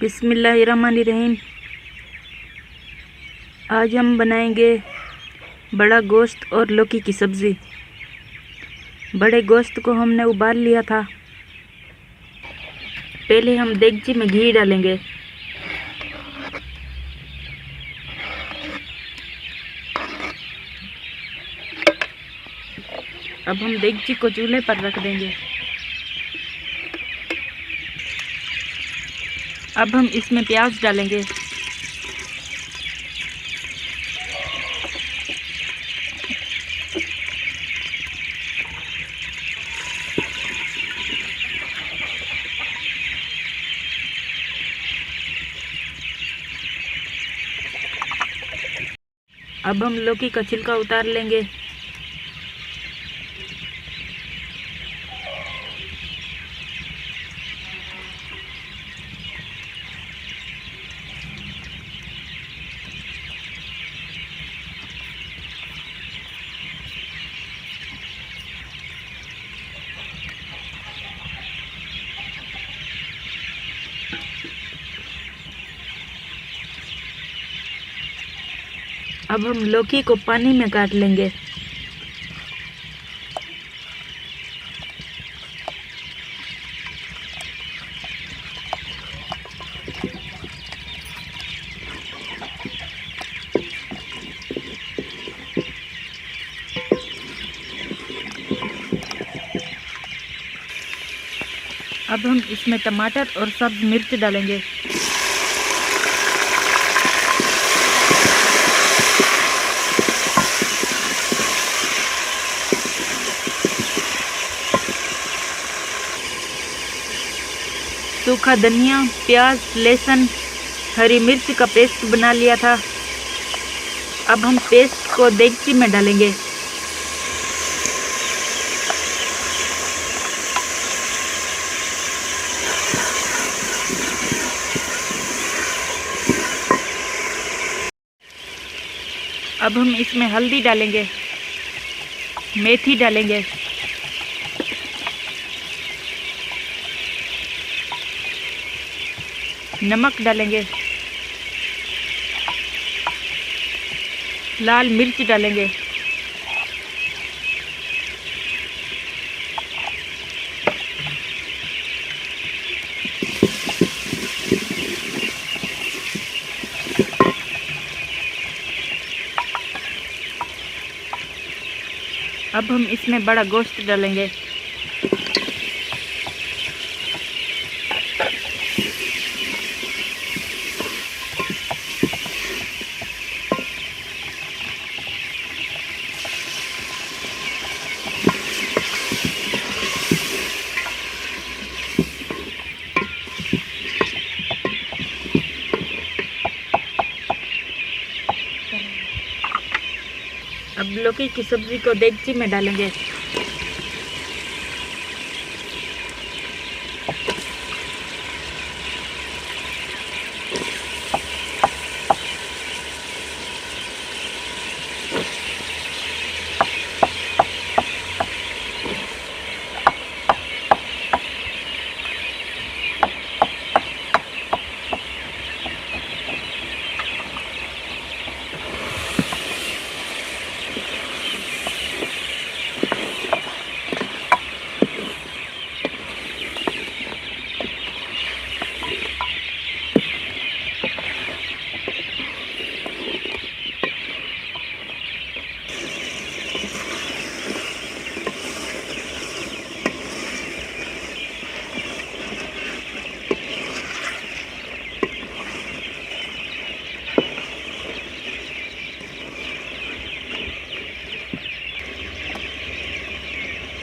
बिस्मिल्लाहिर्रहमानिर्रहीम। आज हम बनाएंगे बड़ा गोश्त और लौकी की सब्ज़ी। बड़े गोश्त को हमने उबाल लिया था। पहले हम देगची में घी डालेंगे। अब हम देगची को चूल्हे पर रख देंगे। अब हम इसमें प्याज डालेंगे। अब हम लौकी का छिलका उतार लेंगे। अब हम लौकी को पानी में काट लेंगे। अब हम इसमें टमाटर और सब्ज मिर्च डालेंगे। सूखा धनिया, प्याज, लहसुन, हरी मिर्च का पेस्ट बना लिया था। अब हम पेस्ट को देगची में डालेंगे। अब हम इसमें हल्दी डालेंगे, मेथी डालेंगे, नमक डालेंगे, लाल मिर्च डालेंगे, अब हम इसमें बड़ा गोश्त डालेंगे। अब लौकी की सब्ज़ी को देगची में डालेंगे।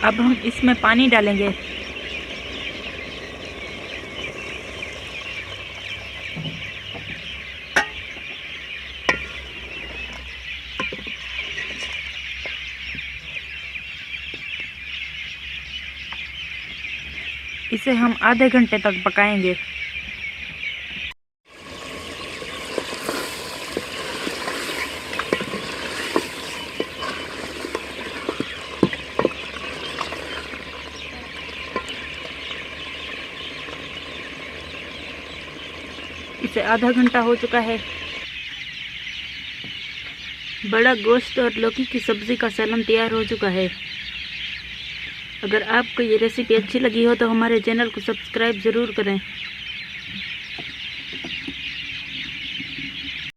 अब हम इसमें पानी डालेंगे। इसे हम आधे घंटे तक पकाएंगे। इसे आधा घंटा हो चुका है। बड़ा गोश्त और लौकी की सब्ज़ी का सालन तैयार हो चुका है। अगर आपको ये रेसिपी अच्छी लगी हो तो हमारे चैनल को सब्सक्राइब ज़रूर करें।